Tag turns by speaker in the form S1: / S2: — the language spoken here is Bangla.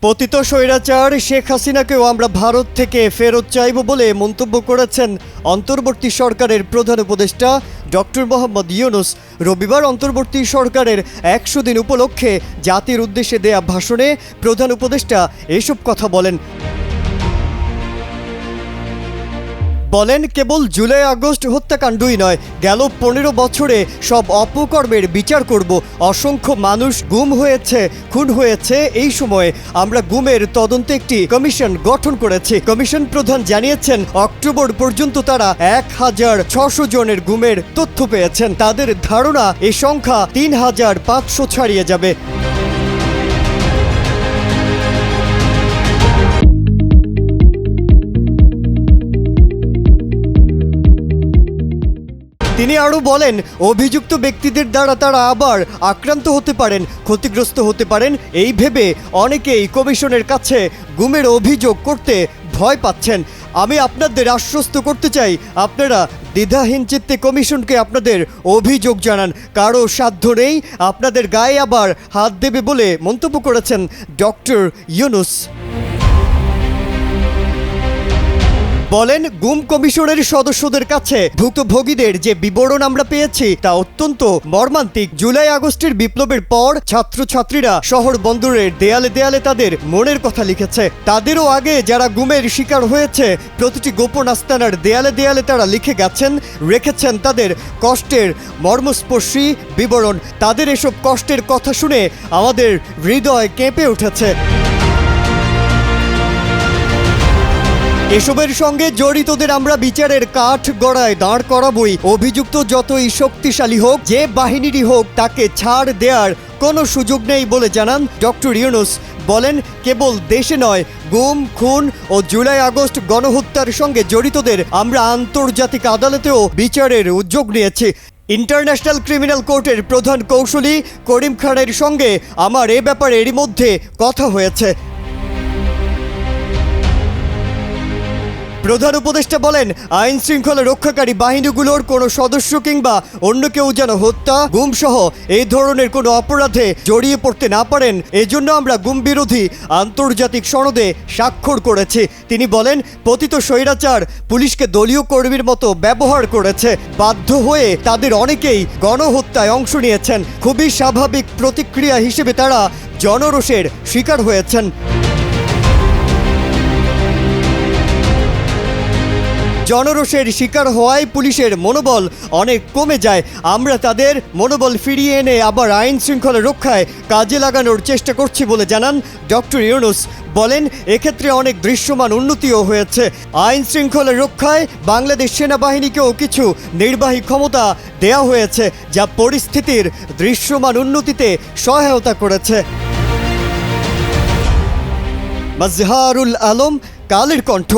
S1: পতিত স্বৈরাচার শেখ হাসিনাকেও আমরা ভারত থেকে ফেরত চাইব বলে মন্তব্য করেছেন অন্তর্বর্তী সরকারের প্রধান উপদেষ্টা ডক্টর মোহাম্মদ ইউনূস। রবিবার অন্তর্বর্তী সরকারের 100 দিন উপলক্ষে জাতির উদ্দেশ্যে দেয়া ভাষণে প্রধান উপদেষ্টা এসব কথা বলেন। কেবল জুলাই আগস্ট হত্যাকাণ্ডই নয়, গেল 15 বছরে সব অপকর্মের বিচার করব। অসংখ্য মানুষ গুম হয়েছে, খুন হয়েছে। এই সময়ে আমরা গুমের তদন্তে একটি কমিশন গঠন করেছি। কমিশন প্রধান জানিয়েছেন, অক্টোবর পর্যন্ত তারা 1600 জনের গুমের তথ্য পেয়েছেন। তাদের ধারণা এই সংখ্যা 3500 ছাড়িয়ে যাবে। তিনি আরও বলেন, অভিযুক্ত ব্যক্তিদের দ্বারা তারা আবার আক্রান্ত হতে পারেন, ক্ষতিগ্রস্ত হতে পারেন। এই ভেবে অনেকেই কমিশনের কাছে গুমের অভিযোগ করতে ভয় পাচ্ছেন। আমি আপনাদের আশ্বস্ত করতে চাই, আপনারা দ্বিধাহীন চিত্তে কমিশনকে আপনাদের অভিযোগ জানান। কারো সাধ্য নেই আপনাদের গায়ে আবার হাত দেবে বলে মন্তব্য করেছেন ডক্টর ইউনূস। বলেন, গুম কমিশনের সদস্যদের কাছে ভুক্তভোগীদের যে বিবরণ আমরা পেয়েছি তা অত্যন্ত মর্মান্তিক। জুলাই আগস্টের বিপ্লবের পর ছাত্রছাত্রীরা শহর বন্দরের দেয়ালে দেয়ালে তাদের মনের কথা লিখেছে। তাদেরও আগে যারা গুমের শিকার হয়েছে, প্রতিটি গোপন আস্তানার দেয়ালে দেয়ালে তারা লিখে গেছেন, রেখেছেন তাদের কষ্টের মর্মস্পর্শী বিবরণ। তাদের এসব কষ্টের কথা শুনে আমাদের হৃদয় কেঁপে উঠেছে। এসবের সঙ্গে জড়িতদের আমরা বিচারের কাঠ গড়ায় দাঁড় করাবই। অভিযুক্ত যতই শক্তিশালী হোক, যে বাহিনীরই হোক, তাকে ছাড় দেওয়ার কোনো সুযোগ নেই বলে জানান ডক্টর ইউনূস। বলেন, কেবল দেশে নয়, গুম, খুন ও জুলাই আগস্ট গণহত্যার সঙ্গে জড়িতদের আমরা আন্তর্জাতিক আদালতেও বিচারের উদ্যোগ নিয়েছি। ইন্টারন্যাশনাল ক্রিমিনাল কোর্টের প্রধান কৌঁসুলি করিম খানের সঙ্গে আমার এ ব্যাপারে এরই মধ্যে কথা হয়েছে। প্রধান উপদেষ্টা বলেন, আইন শৃঙ্খলা রক্ষাকারী বাহিনীগুলোর কোনো সদস্য কিংবা অন্য কেউ যেন হত্যা, গুম সহ এই ধরনের কোনো অপরাধে জড়িয়ে পড়তে না পারেন, এজন্য আমরা গুম বিরোধী আন্তর্জাতিক সনদে স্বাক্ষর করেছি। তিনি বলেন, পতিত স্বৈরাচার পুলিশকে দলীয় কর্মীর মতো ব্যবহার করেছে। বাধ্য হয়ে তাদের অনেকেই গণহত্যায় অংশ নিয়েছেন। খুবই স্বাভাবিক প্রতিক্রিয়া হিসেবে তারা জনরোষের শিকার হয়েছেন। জনরোষের শিকার হওয়ায় পুলিশের মনোবল অনেক কমে যায়। আমরা তাদের মনোবল ফিরিয়ে এনে আবার আইন শৃঙ্খলা রক্ষায় কাজে লাগানোর চেষ্টা করছি বলে জানান ডক্টর ইউনূস। বলেন, এক্ষেত্রে অনেক দৃশ্যমান উন্নতিও হয়েছে। আইন শৃঙ্খলা রক্ষায় বাংলাদেশ সেনাবাহিনীকেও কিছু নির্বাহী ক্ষমতা দেয়া হয়েছে, যা পরিস্থিতির দৃশ্যমান উন্নতিতে সহায়তা করেছে। মাজহারুল আলম, কালের কণ্ঠ।